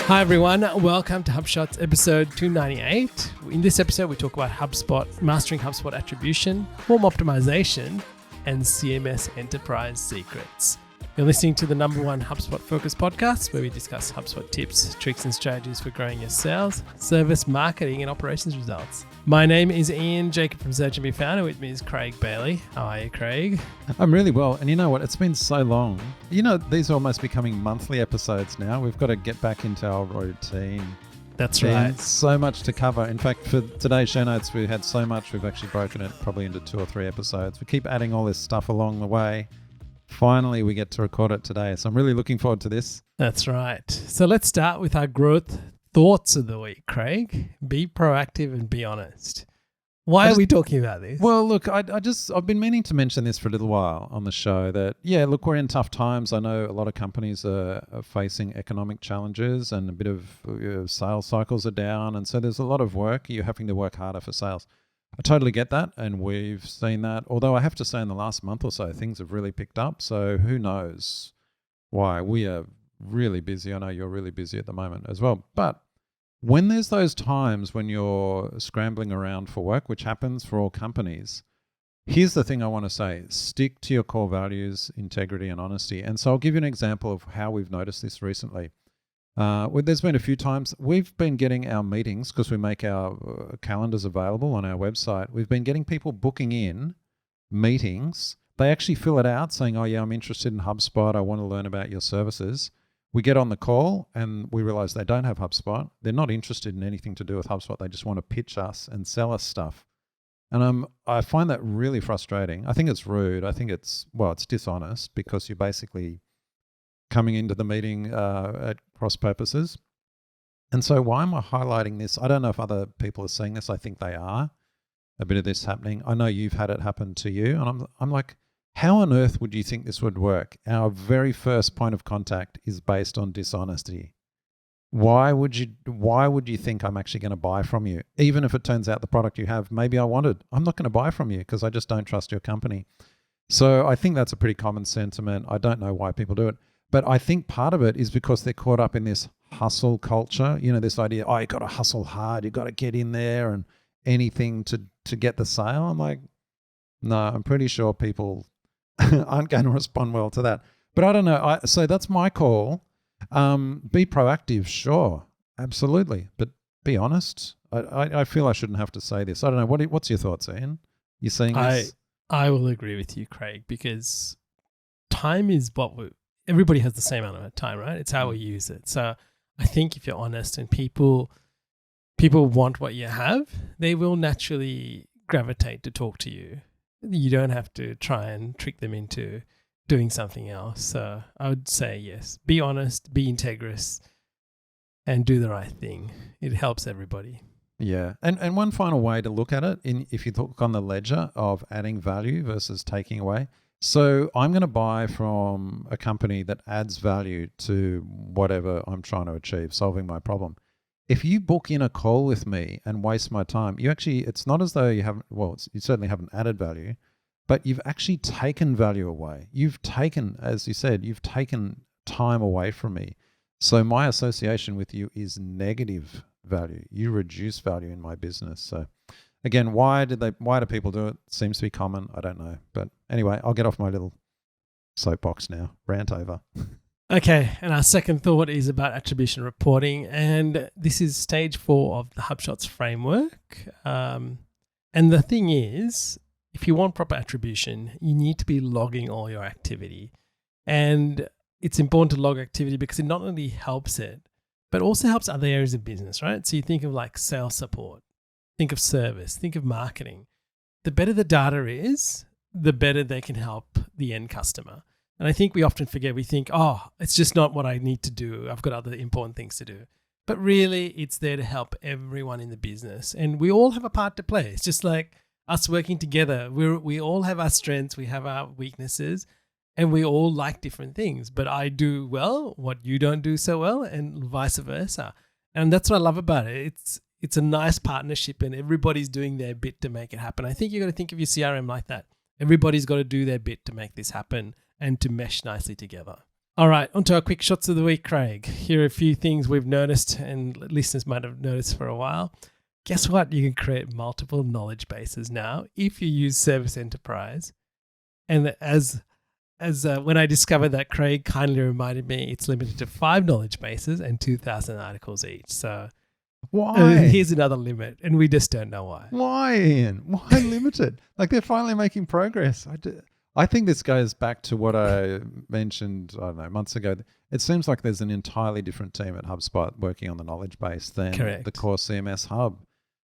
Hi everyone, welcome to HubShots episode 298. In this episode, we talk about HubSpot, mastering HubSpot attribution, form optimization, and CMS Enterprise secrets. You're listening to the number one HubSpot focused podcast where we discuss HubSpot tips, tricks, and strategies for growing your sales, service, marketing, and operations results. My name is Ian Jacob from Search and Be Found, and with me is Craig Bailey. How are you, Craig? I'm really well. And you know what? It's been so long. You know, these are almost becoming monthly episodes now. We've got to get back into our routine. That's right. So much to cover. In fact, for today's show notes, we had so much, we've actually broken it probably into 2 or 3 episodes. We keep adding all this stuff along the way. Finally, we get to record it today. So I'm really looking forward to this. That's right. So let's start with our growth thoughts of the week, Craig. Be proactive and be honest. Why are we talking about this? Well, look, I've been meaning to mention this for a little while on the show that, yeah, look, we're in tough times. I know a lot of companies are facing economic challenges and a bit of sales cycles are down. And so there's a lot of work. You're having to work harder for sales. I totally get that, and we've seen that. Although I have to say in the last month or so, things have really picked up. So who knows why? We are really busy. I know you're really busy at the moment as well. But when there's those times when you're scrambling around for work, which happens for all companies, here's the thing I want to say. Stick to your core values, integrity and honesty. And so I'll give you an example of how we've noticed this recently. There's been a few times we've been getting our meetings because we make our calendars available on our website. We've been getting people booking in meetings. They actually fill it out saying, oh yeah, I'm interested in HubSpot. I want to learn about your services. We get on the call and we realize they don't have HubSpot. They're not interested in anything to do with HubSpot. They just want to pitch us and sell us stuff. And I find that really frustrating. I think it's rude. I think it's dishonest because you're basically coming into the meeting at cross purposes. And so why am I highlighting this? I don't know if other people are seeing this. I think they are. A bit of this happening. I know you've had it happen to you. And I'm like, how on earth would you think this would work? Our very first point of contact is based on dishonesty. Why would you think I'm actually going to buy from you? Even if it turns out the product you have, maybe I wanted. I'm not going to buy from you because I just don't trust your company. So I think that's a pretty common sentiment. I don't know why people do it. But I think part of it is because they're caught up in this hustle culture. You know, this idea, oh, you got to hustle hard. You got to get in there and anything to get the sale. I'm like, no, I'm pretty sure people aren't going to respond well to that. But I don't know. So that's my call. Be proactive, sure, absolutely. But be honest. I feel I shouldn't have to say this. I don't know. What's your thoughts, Ian? You saying this? I will agree with you, Craig, because time is everybody has the same amount of time, right? It's how we use it. So I think if you're honest and people want what you have, they will naturally gravitate to talk to you. You don't have to try and trick them into doing something else. So I would say yes, be honest, be integrous, and do the right thing. It helps everybody. Yeah. And one final way to look at it, if you look on the ledger of adding value versus taking away. So I'm going to buy from a company that adds value to whatever I'm trying to achieve, solving my problem. If you book in a call with me and waste my time, it's not as though you certainly haven't added value, but you've actually taken value away. You've taken, as you said, time away from me. So my association with you is negative value. You reduce value in my business. So again, why do people do it? Seems to be common. I don't know. But anyway, I'll get off my little soapbox now. Rant over. Okay. And our second thought is about attribution reporting. And this is stage 4 of the HubShots framework. And the thing is, if you want proper attribution, you need to be logging all your activity. And it's important to log activity because it not only helps it, but also helps other areas of business, right? So you think of like sales support. Think of service, think of marketing. The better the data is, the better they can help the end customer. And I think we often forget, we think, oh, it's just not what I need to do. I've got other important things to do. But really, it's there to help everyone in the business. And we all have a part to play. It's just like us working together. We all have our strengths, we have our weaknesses, and we all like different things. But I do well what you don't do so well, and vice versa. And that's what I love about it. It's a nice partnership and everybody's doing their bit to make it happen. I think you've got to think of your CRM like that. Everybody's got to do their bit to make this happen and to mesh nicely together. All right, onto our quick shots of the week, Craig. Here are a few things we've noticed and listeners might have noticed for a while. Guess what? You can create multiple knowledge bases now if you use Service Enterprise. And as when I discovered that, Craig kindly reminded me it's limited to 5 knowledge bases and 2,000 articles each. So Why? here's another limit, and we just don't know why. Why, Ian? Why limited? Like, they're finally making progress. I think this goes back to what I mentioned, I don't know, months ago. It seems like there's an entirely different team at HubSpot working on the knowledge base than the core CMS Hub.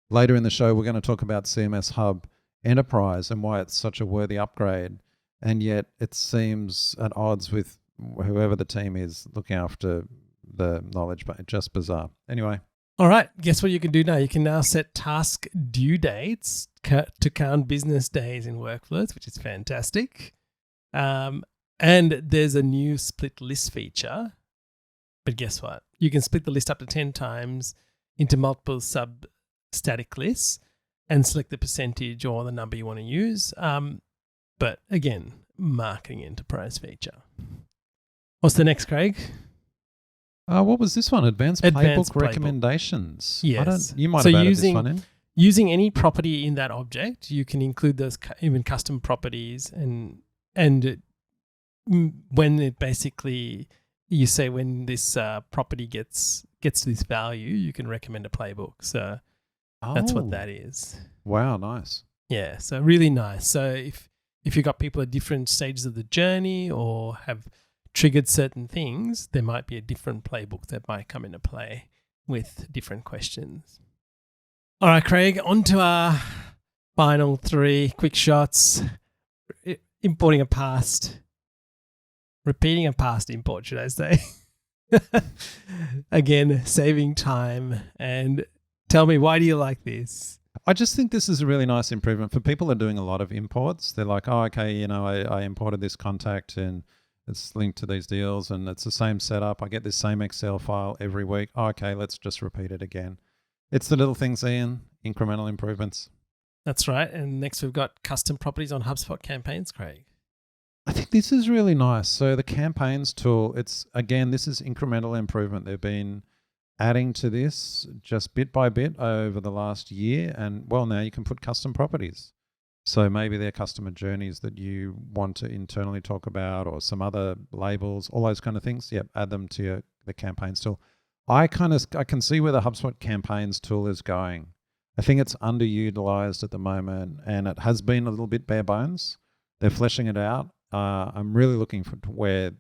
Later in the show, we're going to talk about CMS Hub Enterprise and why it's such a worthy upgrade. And yet it seems at odds with whoever the team is looking after the knowledge base. Just bizarre. Anyway. All right, guess what you can do now? You can now set task due dates to count business days in workflows, which is fantastic. And there's a new split list feature. But guess what? You can split the list up to 10 times into multiple sub-static lists and select the percentage or the number you want to use. But again, marketing enterprise feature. What's the next, Craig? What was this one? Advanced Playbook recommendations. Yes. You might have added this one in. Using any property in that object, you can include those even custom properties, and when it basically, you say when this property gets to this value, you can recommend a playbook. So that's what that is. Wow, nice. Yeah, so really nice. So if you've got people at different stages of the journey or have triggered certain things, there might be a different playbook that might come into play with different questions. All right, Craig, on to our final 3 quick shots. Importing a past, repeating a past import, should I say. Again, saving time. And tell me, why do you like this? I just think this is a really nice improvement for people who are doing a lot of imports. They're like, oh, okay, I imported this contact and it's linked to these deals and it's the same setup. I get this same Excel file every week. Oh, okay, let's just repeat it again. It's the little things, Ian, incremental improvements. That's right. And next we've got custom properties on HubSpot campaigns, Craig. I think this is really nice. So the campaigns tool, this is incremental improvement. They've been adding to this just bit by bit over the last year. And well, now you can put custom properties. So maybe they're customer journeys that you want to internally talk about or some other labels, all those kind of things. Yep, add them to the campaigns tool. I can see where the HubSpot campaigns tool is going. I think it's underutilized at the moment and it has been a little bit bare bones. They're fleshing it out. I'm really looking forward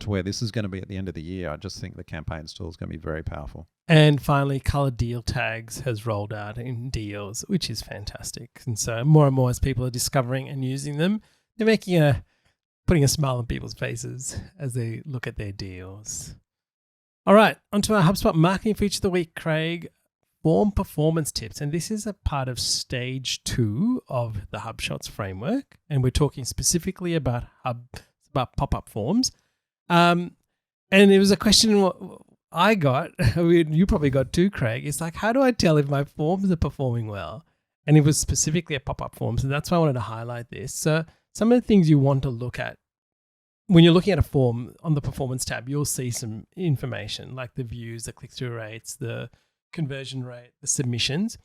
to where this is going to be at the end of the year. I just think the campaigns tool is going to be very powerful. And finally, color deal tags has rolled out in deals, which is fantastic. And so more and more as people are discovering and using them, they're putting a smile on people's faces as they look at their deals. All right, onto our HubSpot marketing feature of the week, Craig. Form performance tips. And this is a part of stage 2 of the HubShots framework. And we're talking specifically about pop-up forms. And it was a question I got, you probably got too, Craig. It's like, how do I tell if my forms are performing well? And it was specifically a pop-up form. So that's why I wanted to highlight this. So some of the things you want to look at when you're looking at a form on the performance tab, you'll see some information like the views, the click-through rates, the conversion rate, the submissions.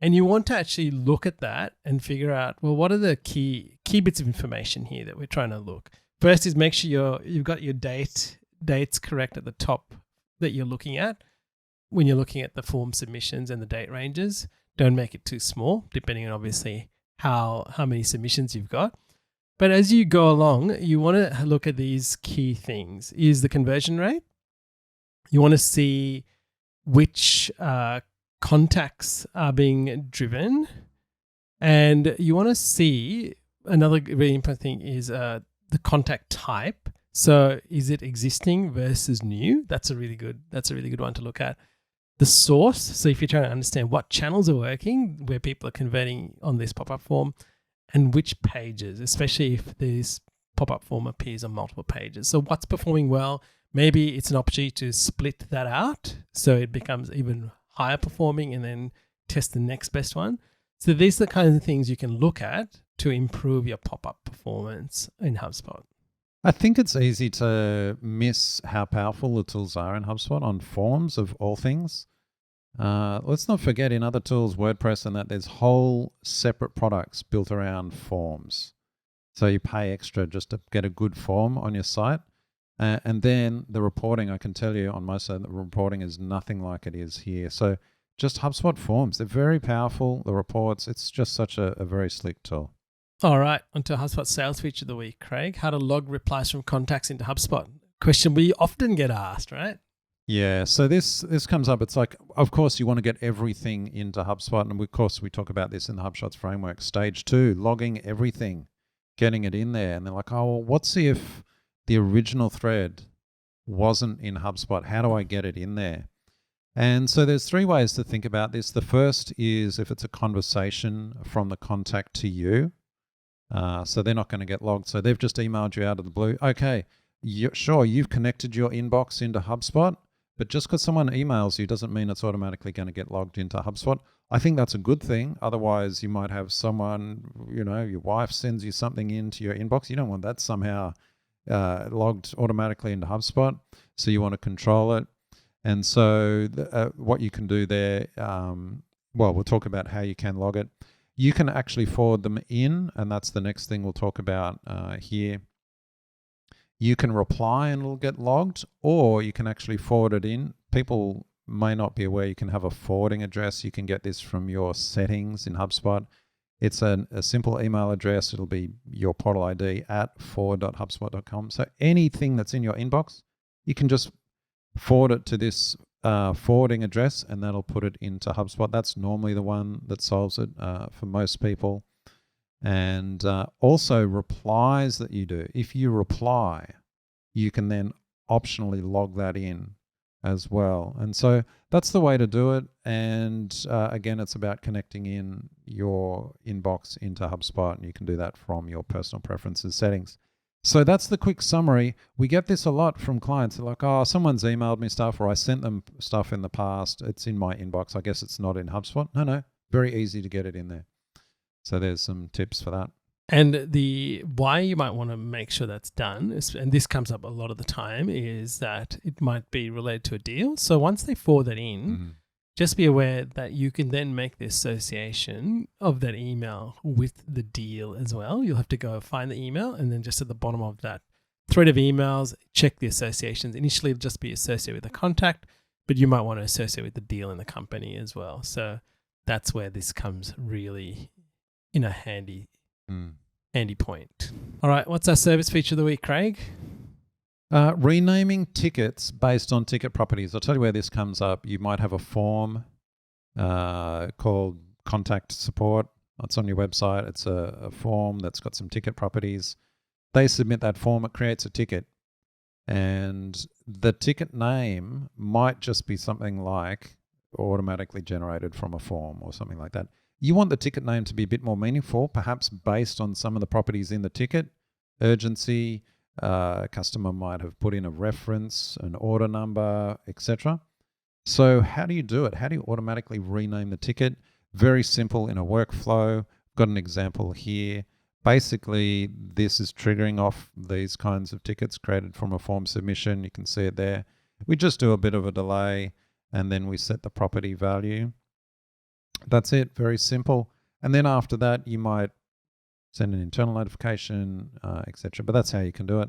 And you want to actually look at that and figure out, well, what are the key bits of information here that we're trying to look? First is make sure you've got your dates correct at the top that you're looking at. When you're looking at the form submissions and the date ranges, don't make it too small, depending on obviously how many submissions you've got. But as you go along, you want to look at these key things. Is the conversion rate? You want to see which contacts are being driven. And you want to see, another really important thing is the contact type. So is it existing versus new? That's a really good one to look at. The source. So if you're trying to understand what channels are working, where people are converting on this pop-up form, and which pages, especially if this pop-up form appears on multiple pages. So what's performing well? Maybe it's an opportunity to split that out so it becomes even higher performing and then test the next best one. So these are the kinds of things you can look at to improve your pop-up performance in HubSpot. I think it's easy to miss how powerful the tools are in HubSpot on forms of all things. Let's not forget in other tools, WordPress and that, there's whole separate products built around forms. So you pay extra just to get a good form on your site. And then the reporting, I can tell you on most of the reporting is nothing like it is here. So just HubSpot forms, they're very powerful. The reports, it's just such a very slick tool. All right, onto HubSpot sales feature of the week, Craig. How to log replies from contacts into HubSpot. Question we often get asked, right? Yeah, so this comes up. It's like, of course, you want to get everything into HubSpot. And of course, we talk about this in the HubShots framework. Stage 2, logging everything, getting it in there. And they're like, oh, well, what's if the original thread wasn't in HubSpot? How do I get it in there? And so there's 3 ways to think about this. The first is if it's a conversation from the contact to you. So they're not going to get logged. So they've just emailed you out of the blue. Okay, sure, you've connected your inbox into HubSpot, but just because someone emails you doesn't mean it's automatically going to get logged into HubSpot. I think that's a good thing. Otherwise, you might have someone, your wife sends you something into your inbox. You don't want that somehow logged automatically into HubSpot. So you want to control it. And so what you can do there, we'll talk about how you can log it. You can actually forward them in, and that's the next thing we'll talk about here. You can reply and it'll get logged, or you can actually forward it in. People may not be aware you can have a forwarding address. You can get this from your settings in HubSpot. It's a simple email address. It'll be your portal ID at forward.hubspot.com. So anything that's in your inbox, you can just forward it to this forwarding address, and that'll put it into HubSpot. That's normally the one that solves it for most people. And also replies that you do. If you reply, you can then optionally log that in as well. And so that's the way to do it. And again, it's about connecting in your inbox into HubSpot, and you can do that from your personal preferences settings. So that's the quick summary. We get this a lot from clients. They're like, oh, someone's emailed me stuff, or I sent them stuff in the past. It's in my inbox. I guess it's not in HubSpot. No, very easy to get it in there. So there's some tips for that. And the why you might want to make sure that's done, and this comes up a lot of the time, is that it might be related to a deal. So once they forward that in, just be aware that you can then make the association of that email with the deal as well. You'll have to go find the email, and then just at the bottom of that thread of emails, check the associations. Initially, it'll just be associated with the contact, but you might want to associate with the deal in the company as well. So that's where this comes really in a handy point. All right, what's our service feature of the week, Craig? Renaming tickets based on ticket properties. I'll tell you where this comes up. You might have a form called contact support. It's on your website. It's a form that's got some ticket properties. They submit that form. It creates a ticket. And the ticket name might just be something like automatically generated from a form or something like that. You want the ticket name to be a bit more meaningful, perhaps based on some of the properties in the ticket. Urgency, a customer might have put in a reference, an order number, etc. So how do you do it? How do you automatically rename the ticket? Very simple in a workflow. Got an example here. Basically, this is triggering off these kinds of tickets created from a form submission. You can see it there. We just do a bit of a delay, and then we set the property value. That's it, very simple. And then after that, you might send an internal notification, etc. But that's how you can do it.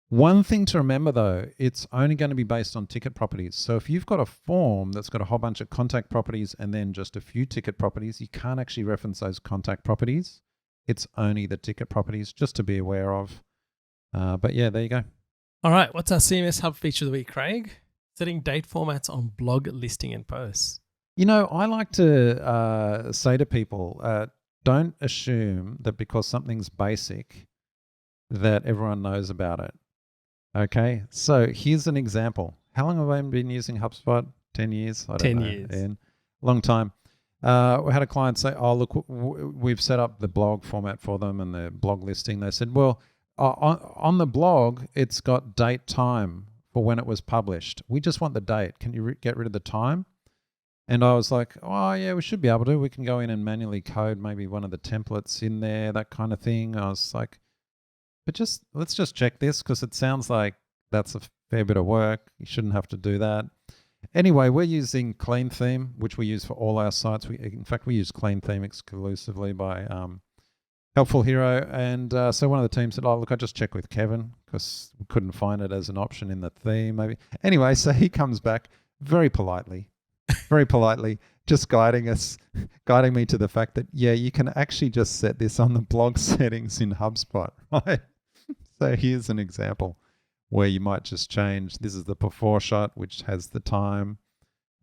One thing to remember though, it's only going to be based on ticket properties. So if you've got a form that's got a whole bunch of contact properties and then just a few ticket properties, you can't actually reference those contact properties. It's only the ticket properties, just to be aware of. But yeah, there you go. All right, what's our CMS Hub feature of the week, Craig? Setting date formats on blog listing and posts. I like to say to people, don't assume that because something's basic that everyone knows about it. Okay, so here's an example. How long have I been using HubSpot? 10 years? I don't know. 10 years. Ian. Long time. We had a client say, oh, look, we've set up the blog format for them and the blog listing. They said, well, on the blog, it's got date time for when it was published. We just want the date. Can you get rid of the time? And I was like, oh, yeah, we should be able to. We can go in and manually code maybe one of the templates in there, that kind of thing. I was like, But let's just check this because it sounds like that's a fair bit of work. You shouldn't have to do that. Anyway, we're using Clean Theme, which we use for all our sites. In fact, we use Clean Theme exclusively by Helpful Hero. And so one of the teams said, oh, look, I just checked with Kevin because we couldn't find it as an option in the theme. Maybe. Anyway, so he comes back very politely, just guiding me to the fact that, yeah, you can actually just set this on the blog settings in HubSpot, right? So here's an example where you might just change, this is the before shot, which has the time,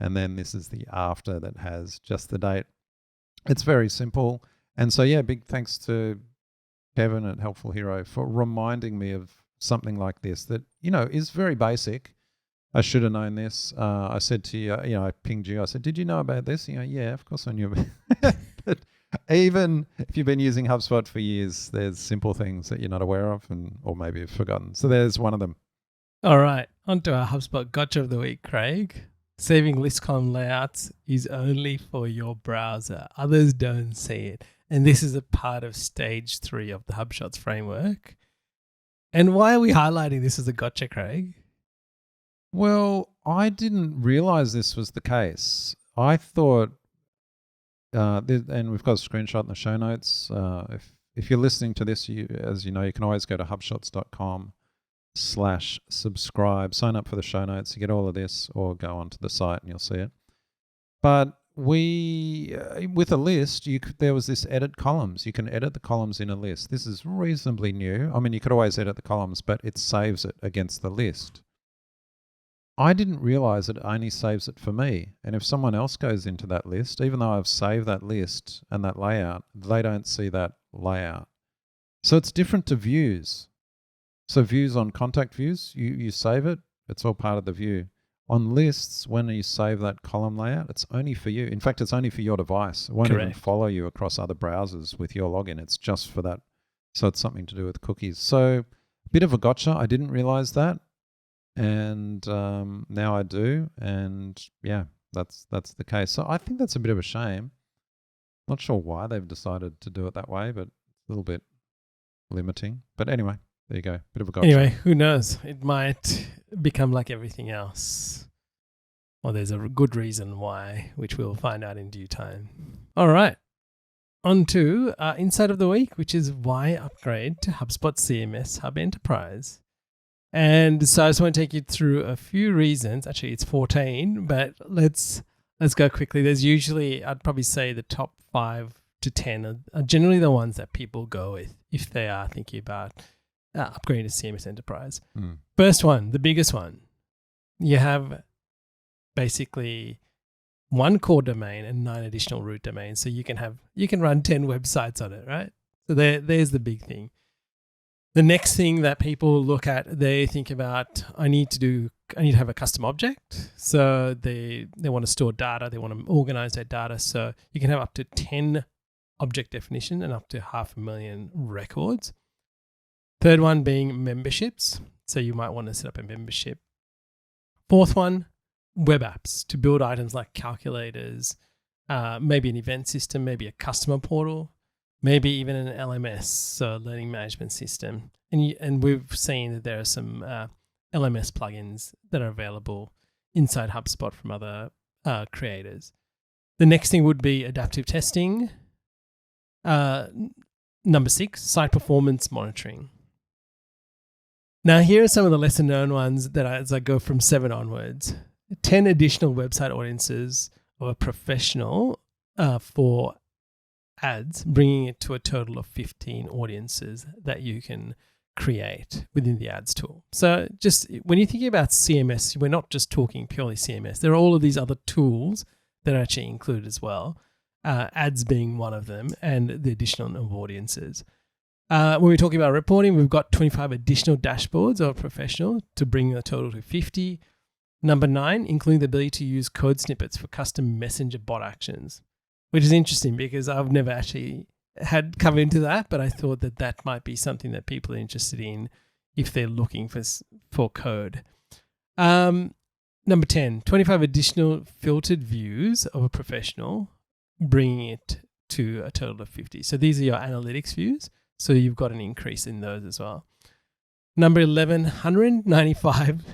and then this is the after that has just the date. It's very simple. And so, yeah, big thanks to Kevin at Helpful Hero for reminding me of something like this that, is very basic. I should have known this. I said to you, I pinged you. I said, did you know about this? Yeah, of course I knew about it. But even if you've been using HubSpot for years, there's simple things that you're not aware of or maybe you've forgotten. So there's one of them. All right, on to our HubSpot Gotcha of the Week, Craig. Saving list column layouts is only for your browser. Others don't see it. And this is a part of stage 3 of the HubShots framework. And why are we highlighting this as a gotcha, Craig? Well, I didn't realize this was the case. I thought, and we've got a screenshot in the show notes. If you're listening to this, as you know, you can always go to hubshots.com/subscribe, sign up for the show notes, you get all of this, or go onto the site and you'll see it. But with a list, there was this edit columns. You can edit the columns in a list. This is reasonably new. I mean, you could always edit the columns, but it saves it against the list. I didn't realize it only saves it for me. And if someone else goes into that list, even though I've saved that list and that layout, they don't see that layout. So it's different to views. So views on contact views, you save it, it's all part of the view. On lists, when you save that column layout, it's only for you. In fact, it's only for your device. It won't even follow you across other browsers with your login. It's just for that. So it's something to do with cookies. So a bit of a gotcha. I didn't realize that. And now I do. And yeah, that's the case. So I think that's a bit of a shame. Not sure why they've decided to do it that way, but it's a little bit limiting. But anyway. There you go. Bit of a gotcha. Anyway, who knows? It might become like everything else. Or there's a good reason why, which we'll find out in due time. All right. On to our Insight of the Week, which is why upgrade to HubSpot CMS Hub Enterprise. And so I just want to take you through a few reasons. Actually, it's 14, but let's go quickly. There's usually, I'd probably say the top 5 to 10 are generally the ones that people go with if they are thinking about upgrading to CMS Enterprise. First one, the biggest one, you have basically one core domain and 9 additional root domains. So you can run 10 websites on it, right? So there's the big thing. The next thing that people look at, they think about, I need to have a custom object. So they want to store data, they want to organize their data. So you can have up to 10 object definition and up to 500,000 records. Third one being memberships. So you might want to set up a membership. Fourth one, web apps to build items like calculators, maybe an event system, maybe a customer portal, maybe even an LMS, so learning management system. And we've seen that there are some LMS plugins that are available inside HubSpot from other creators. The next thing would be adaptive testing. Number 6, site performance monitoring. Now, here are some of the lesser known ones that as I go from 7 onwards. 10 additional website audiences of a professional for ads, bringing it to a total of 15 audiences that you can create within the ads tool. So just when you're thinking about CMS, we're not just talking purely CMS. There are all of these other tools that are actually included as well, ads being one of them, and the additional of audiences. When we're talking about reporting, we've got 25 additional dashboards of professional to bring the total to 50. Number 9, including the ability to use code snippets for custom messenger bot actions, which is interesting because I've never actually had come into that, but I thought that might be something that people are interested in if they're looking for code. Number 10, 25 additional filtered views of a professional, bringing it to a total of 50. So these are your analytics views. So you've got an increase in those as well. Number 11, 195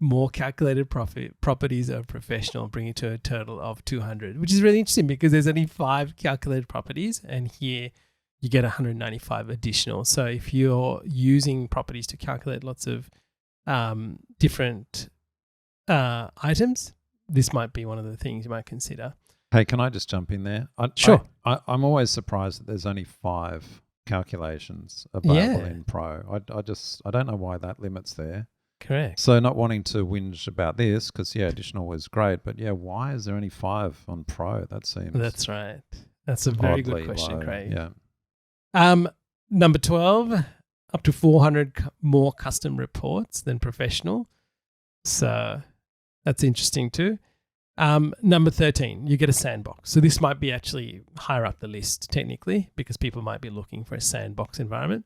more calculated properties of professional, bringing to a total of 200, which is really interesting because there's only 5 calculated properties, and here you get 195 additional. So if you're using properties to calculate lots of different items, this might be one of the things you might consider. Hey, can I just jump in there? Sure. I'm always surprised that there's only 5 calculations available in Pro. I don't know why that limit's there. Correct. So not wanting to whinge about this because, additional was great. But, why is there only 5 on Pro? That seems That's right. That's a very good question, low. Craig. Yeah. Number 12, up to 400 more custom reports than professional. So that's interesting too. Number 13, you get a sandbox. So this might be actually higher up the list technically because people might be looking for a sandbox environment.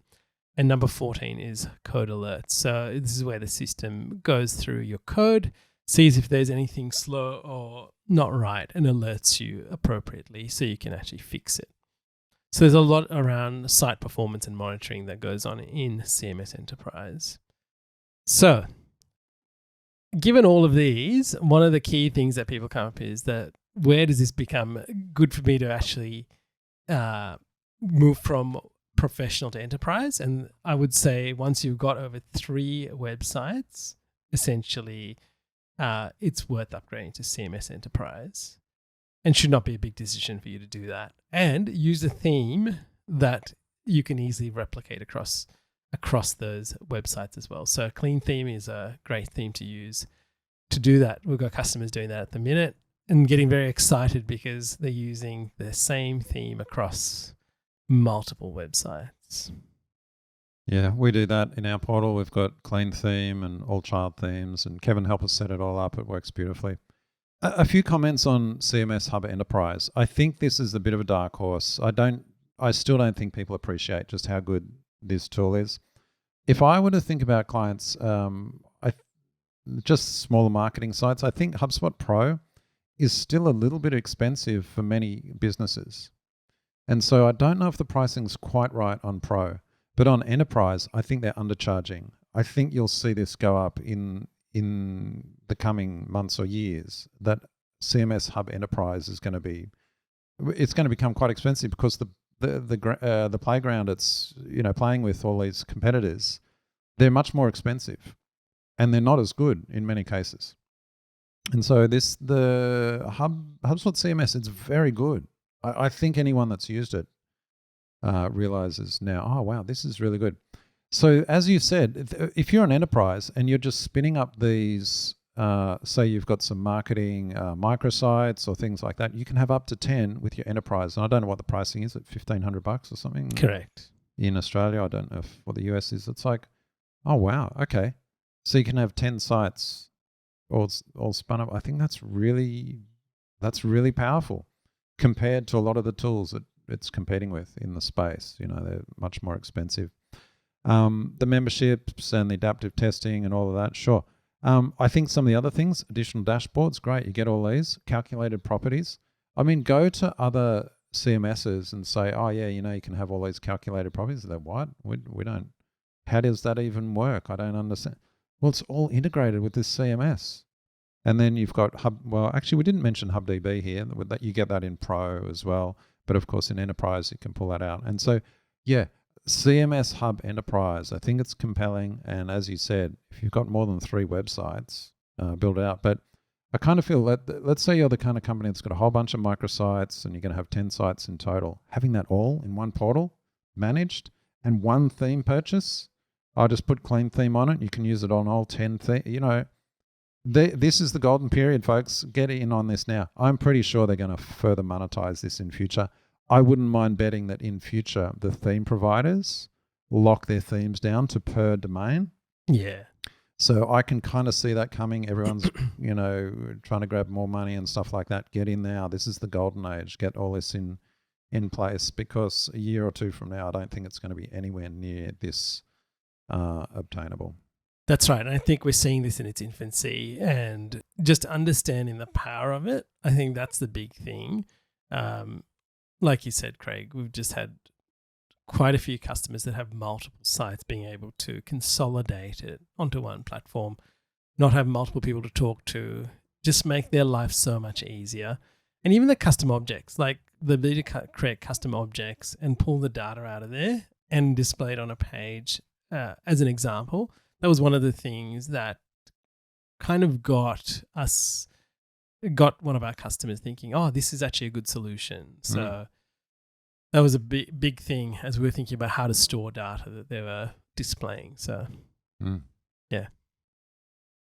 And number 14 is code alerts. So this is where the system goes through your code, sees if there's anything slow or not right, and alerts you appropriately so you can actually fix it. So there's a lot around site performance and monitoring that goes on in CMS Enterprise. So given all of these, one of the key things that people come up is that where does this become good for me to actually move from professional to enterprise? And I would say once you've got over 3 websites, essentially it's worth upgrading to CMS Enterprise, and should not be a big decision for you to do that. And use a theme that you can easily replicate across those websites as well. So a clean theme is a great theme to use to do that. We've got customers doing that at the minute and getting very excited because they're using the same theme across multiple websites. Yeah, we do that in our portal. We've got clean theme and all child themes, and Kevin helped us set it all up. It works beautifully. A few comments on CMS Hub Enterprise. I think this is a bit of a dark horse. I still don't think people appreciate just how good this tool is. If I were to think about clients, just smaller marketing sites, I think HubSpot Pro is still a little bit expensive for many businesses. And so I don't know if the pricing's quite right on Pro, but on Enterprise, I think they're undercharging. I think you'll see this go up in the coming months or years, that CMS Hub Enterprise is going to become quite expensive because the playground it's playing with all these competitors, they're much more expensive, and they're not as good in many cases. And so the HubSpot CMS, it's very good. I think anyone that's used it realizes now, oh wow, this is really good. So as you said, if you're an enterprise and you're just spinning up these, say you've got some marketing microsites or things like that, you can have up to 10 with your enterprise. And I don't know what the pricing is at $1,500 or something. Correct. In Australia, I don't know what the US is. It's like, oh wow, okay. So you can have 10 sites all spun up. I think that's really powerful compared to a lot of the tools that it's competing with in the space. They're much more expensive. The memberships and the adaptive testing and all of that, sure. I think some of the other things, additional dashboards, great. You get all these calculated properties. I mean, go to other CMSs and say, oh yeah, you can have all these calculated properties. They're what? We don't. How does that even work? I don't understand. Well, it's all integrated with this CMS. And then you've got actually we didn't mention HubDB here. That you get that in Pro as well. But of course in Enterprise you can pull that out. And so, yeah, CMS Hub Enterprise, I think it's compelling. And as you said, if you've got more than 3 websites, build it out. But I kind of feel that, let's say you're the kind of company that's got a whole bunch of microsites and you're going to have 10 sites in total. Having that all in one portal, managed, and one theme purchase, I'll just put clean theme on it. You can use it on all 10 themes. This is the golden period, folks. Get in on this now. I'm pretty sure they're going to further monetize this in future. I wouldn't mind betting that in future, the theme providers lock their themes down to per domain. Yeah. So I can kind of see that coming. Everyone's, trying to grab more money and stuff like that. Get in now. This is the golden age. Get all this in place, because a year or two from now, I don't think it's going to be anywhere near this obtainable. That's right. And I think we're seeing this in its infancy, and just understanding the power of it, I think that's the big thing. Like you said, Craig, we've just had quite a few customers that have multiple sites being able to consolidate it onto one platform, not have multiple people to talk to, just make their life so much easier. And even the custom objects, like the ability to create custom objects and pull the data out of there and display it on a page, as an example, that was one of the things that kind of got one of our customers thinking, oh, this is actually a good solution. So that was a big thing as we were thinking about how to store data that they were displaying. So, yeah.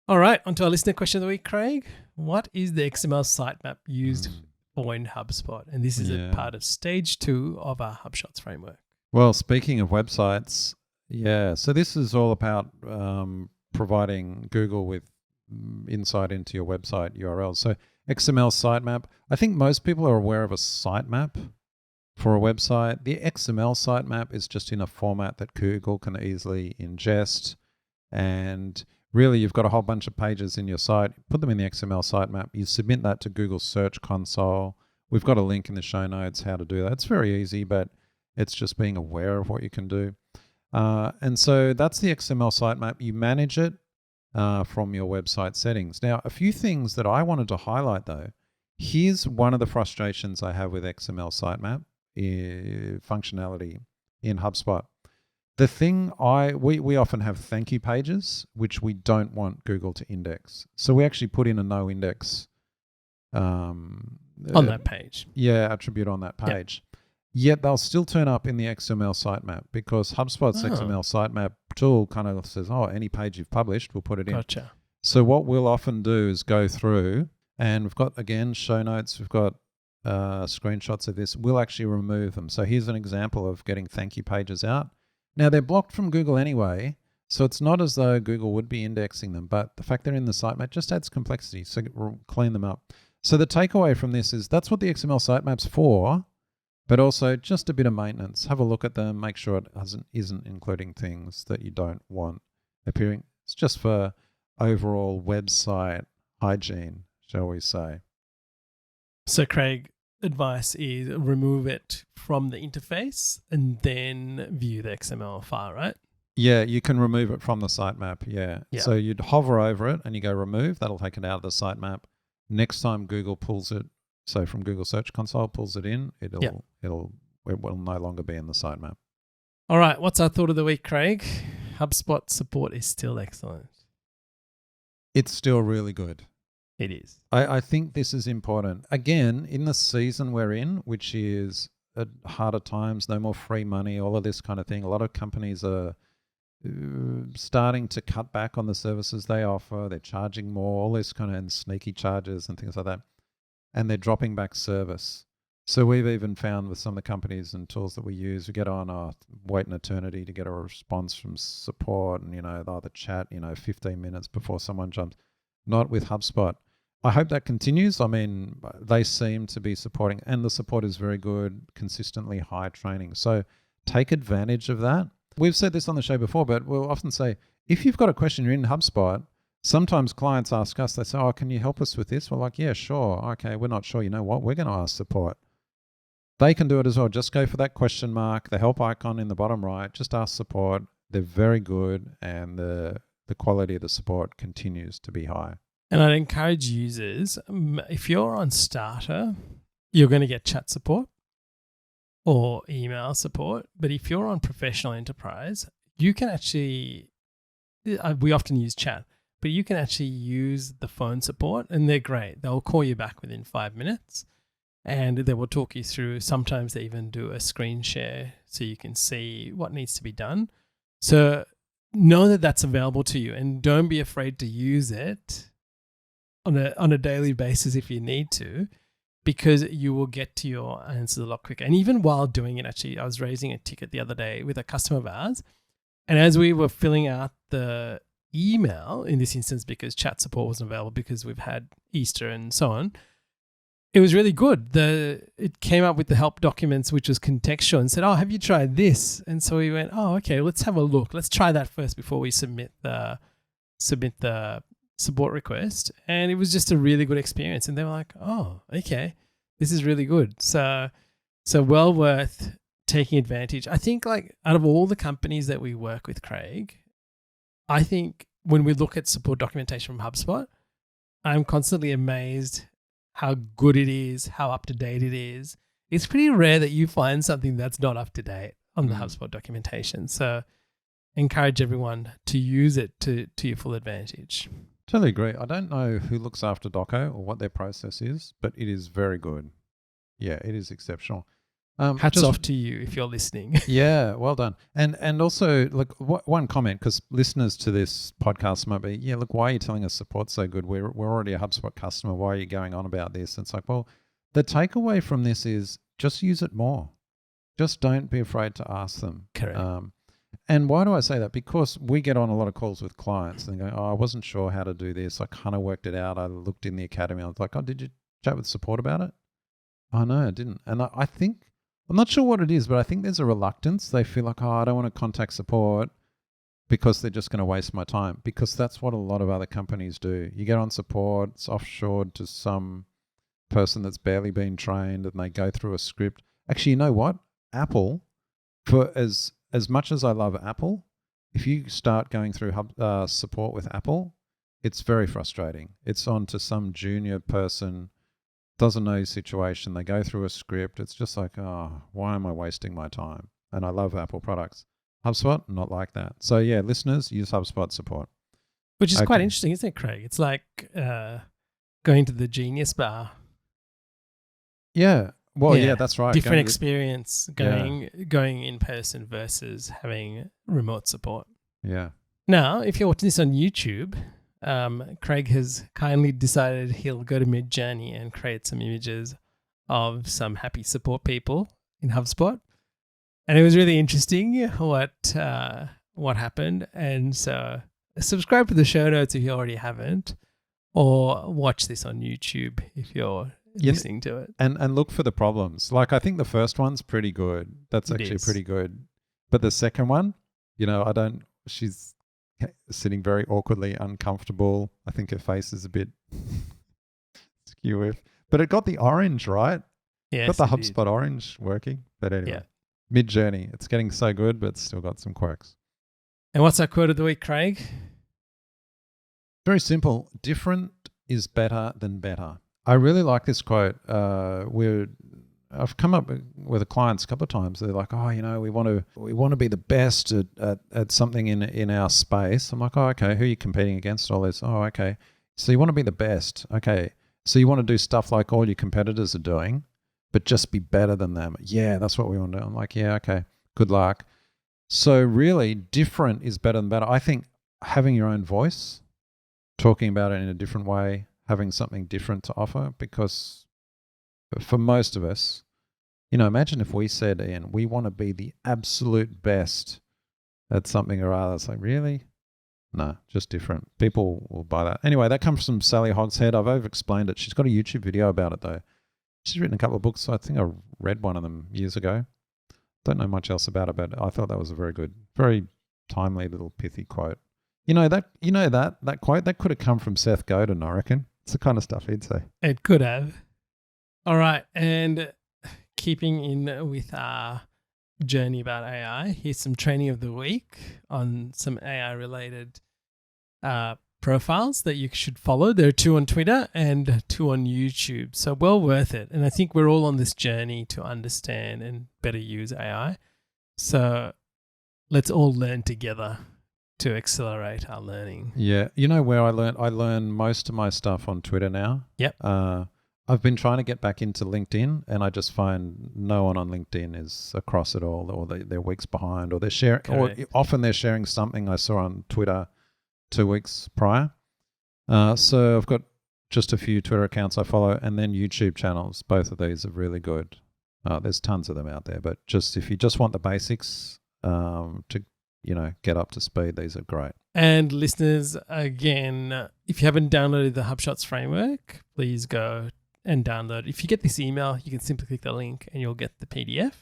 All right, on to our listener question of the week, Craig. What is the XML sitemap used for in HubSpot? And this is a part of stage 2 of our HubShots framework. Well, speaking of websites, so this is all about providing Google with insight into your website URLs. So XML Sitemap, I think most people are aware of a sitemap for a website. The XML Sitemap is just in a format that Google can easily ingest, and really you've got a whole bunch of pages in your site, put them in the XML Sitemap, you submit that to Google Search Console. We've got a link in the show notes how to do that. It's very easy, but it's just being aware of what you can do. And so that's the XML Sitemap. You manage it from your website settings. Now, a few things that I wanted to highlight though. Here's one of the frustrations I have with XML Sitemap functionality in HubSpot. The thing we often have thank you pages, which we don't want Google to index. So we actually put in a no index on that page. Attribute on that page. Yet they'll still turn up in the XML sitemap because HubSpot's XML sitemap tool kind of says, any page you've published, we'll put it in. Gotcha. So what we'll often do is go through, and we've got, again, show notes, we've got screenshots of this. We'll actually remove them. So here's an example of getting thank you pages out. Now, they're blocked from Google anyway, so it's not as though Google would be indexing them, but the fact they're in the sitemap just adds complexity, so we'll clean them up. So the takeaway from this is that's what the XML sitemap's for, but also just a bit of maintenance. Have a look at them, make sure it isn't including things that you don't want appearing. It's just for overall website hygiene, shall we say. So Craig, advice is remove it from the interface and then view the XML file, right? Yeah, you can remove it from the sitemap, yeah. So you'd hover over it and you go remove, that'll take it out of the sitemap. Next time Google pulls it, so from Google Search Console pulls it in, it will no longer be in the sitemap. All right, what's our thought of the week, Craig? HubSpot support is still excellent. It's still really good. It is. I think this is important. Again, in the season we're in, which is at harder times, no more free money, all of this kind of thing. A lot of companies are starting to cut back on the services they offer. They're charging more, all this kind of and sneaky charges and things like that. And they're dropping back service. So we've even found with some of the companies and tools that we use, we get on wait an eternity to get a response from support, and they'll the chat 15 minutes before someone jumps. Not with HubSpot. I hope that continues. I mean, they seem to be supporting, and the support is very good, consistently high training. So take advantage of that. We've said this on the show before, but we'll often say, if you've got a question, you're in HubSpot, sometimes clients ask us, they say, can you help us with this? We're like, yeah, sure. Okay, we're not sure. You know what? We're going to ask support. They can do it as well. Just go for that question mark, the help icon in the bottom right, just ask support. They're very good, and the quality of the support continues to be high. And I'd encourage users, if you're on Starter, you're going to get chat support or email support. But if you're on Professional Enterprise, you can actually, we often use chat, but you can actually use the phone support, and they're great. They'll call you back within 5 minutes, and they will talk you through. Sometimes they even do a screen share so you can see what needs to be done. So know that that's available to you, and don't be afraid to use it on a daily basis if you need to, because you will get to your answers a lot quicker. And even while doing it, actually, I was raising a ticket the other day with a customer of ours, and as we were filling out the email, in this instance because chat support wasn't available because we've had Easter and so on, it was really good. It came up with the help documents, which was contextual, and said, have you tried this? And so we went, okay, let's have a look. Let's try that first before we submit the support request. And it was just a really good experience. And they were like, okay, this is really good. So well worth taking advantage. I think like out of all the companies that we work with, Craig, I think when we look at support documentation from HubSpot, I'm constantly amazed how good it is, how up to date it is. It's pretty rare that you find something that's not up to date on the HubSpot documentation. So encourage everyone to use it to your full advantage. Totally agree. I don't know who looks after Doco or what their process is, but it is very good. Yeah, it is exceptional. Hats off to you if you're listening. Yeah, well done. And also, look, one comment, because listeners to this podcast might be, yeah, look, why are you telling us support's so good? We're already a HubSpot customer. Why are you going on about this? And it's like, well, the takeaway from this is just use it more. Just don't be afraid to ask them. Correct. And why do I say that? Because we get on a lot of calls with clients and they go, oh, I wasn't sure how to do this. I kind of worked it out. I looked in the academy. I was like, oh, did you chat with support about it? Oh, no, I didn't. And I think, I'm not sure what it is, but I think there's a reluctance. They feel like, oh, I don't want to contact support because they're just going to waste my time, because that's what a lot of other companies do. You get on support, it's offshored to some person that's barely been trained and they go through a script. Actually, you know what? Apple, for as much as I love Apple, if you start going through support with Apple, it's very frustrating. It's on to some junior person, doesn't know your situation. They go through a script. It's just like, oh, why am I wasting my time? And I love Apple products. HubSpot, not like that. So yeah, listeners, use HubSpot support. Which is quite interesting, isn't it, Craig? It's like going to the Genius Bar. Yeah. Well, yeah, that's right. Different experience going in person versus having remote support. Yeah. Now, if you're watching this on YouTube, Craig has kindly decided he'll go to MidJourney and create some images of some happy support people in HubSpot. And it was really interesting what happened. And so subscribe to the show notes if you already haven't, or watch this on YouTube if you're listening to it. And look for the problems. Like, I think the first one's pretty good. That's actually pretty good. But the second one, she's sitting very awkwardly, uncomfortable. I think her face is a bit skew. But it got the orange, right? Yeah. Got the HubSpot orange working. But anyway, MidJourney. It's getting so good, but it's still got some quirks. And what's our quote of the week, Craig? Very simple. Different is better than better. I really like this quote. I've come up with the clients a couple of times. They're like, oh, we want to be the best at something in our space. I'm like, oh, okay. Who are you competing against? All this. Oh, okay. So you want to be the best. Okay. So you want to do stuff like all your competitors are doing, but just be better than them. Yeah, that's what we want to do. I'm like, yeah, okay. Good luck. So really, different is better than better. I think having your own voice, talking about it in a different way, having something different to offer, because for most of us, imagine if we said, Ian, we want to be the absolute best at something or other. It's like, really? No, just different. People will buy that. Anyway, that comes from Sally Hogshead. I've over-explained it. She's got a YouTube video about it, though. She's written a couple of books. So I think I read one of them years ago. Don't know much else about it, but I thought that was a very good, very timely little pithy quote. That quote, that could have come from Seth Godin, I reckon. It's the kind of stuff he'd say. It could have. All right. And keeping in with our journey about AI, here's some training of the week on some AI-related profiles that you should follow. There are 2 on Twitter and 2 on YouTube. So well worth it. And I think we're all on this journey to understand and better use AI. So let's all learn together to accelerate our learning. Yeah. You know where I learn most of my stuff on Twitter now? Yep. I've been trying to get back into LinkedIn, and I just find no one on LinkedIn is across it all, or they're weeks behind, or they're sharing, or often they're sharing something I saw on Twitter 2 weeks prior. So I've got just a few Twitter accounts I follow, and then YouTube channels. Both of these are really good. There's tons of them out there, but just if you just want the basics to get up to speed, these are great. And listeners, again, if you haven't downloaded the HubShots framework, please go and download. If you get this email, you can simply click the link and you'll get the PDF.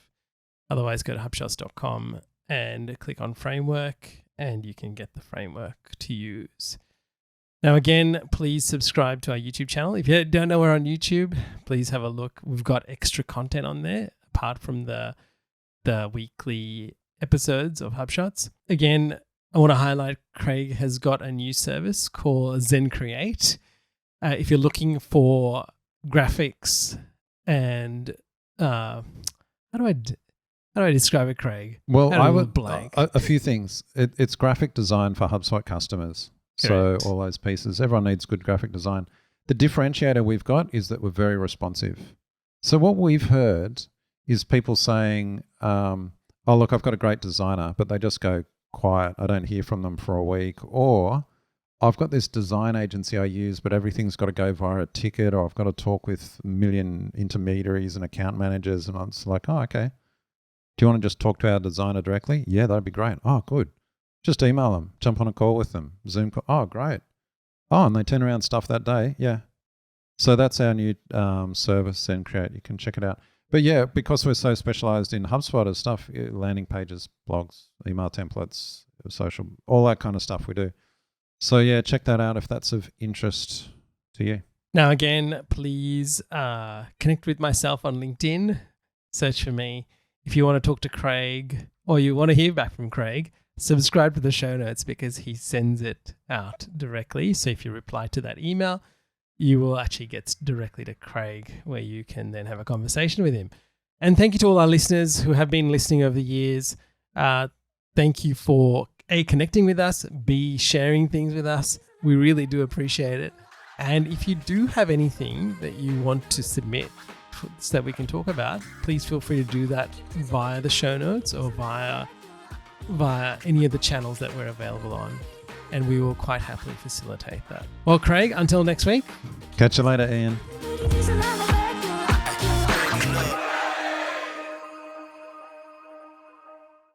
Otherwise, go to hubshots.com and click on framework and you can get the framework to use. Now, again, please subscribe to our YouTube channel. If you don't know we're on YouTube, please have a look. We've got extra content on there apart from the the weekly episodes of HubShots. Again, I want to highlight Craig has got a new service called XEN Create. If you're looking for graphics and how do I describe it, Craig? Well, I would blank. A few things. It's graphic design for HubSpot customers. Correct. So all those pieces. Everyone needs good graphic design. The differentiator we've got is that we're very responsive. So what we've heard is people saying, oh, look, I've got a great designer, but they just go quiet. I don't hear from them for a week. Or I've got this design agency I use, but everything's got to go via a ticket, or I've got to talk with a million intermediaries and account managers. And it's like, oh, okay. Do you want to just talk to our designer directly? Yeah, that'd be great. Oh, good. Just email them, jump on a call with them, Zoom call. Oh, great. Oh, and they turn around stuff that day. Yeah. So that's our new service, XEN Create. You can check it out. But yeah, because we're so specialized in HubSpot as stuff, landing pages, blogs, email templates, social, all that kind of stuff we do. So yeah, check that out if that's of interest to you. Now, again, please connect with myself on LinkedIn. Search for me. If you want to talk to Craig or you want to hear back from Craig, subscribe to the show notes because he sends it out directly. So if you reply to that email, you will actually get directly to Craig, where you can then have a conversation with him. And thank you to all our listeners who have been listening over the years. Thank you for A, connecting with us, B, sharing things with us. We really do appreciate it. And if you do have anything that you want to submit so that we can talk about, please feel free to do that via the show notes or via any of the channels that we're available on. And we will quite happily facilitate that. Well, Craig, until next week. Catch you later, Ian.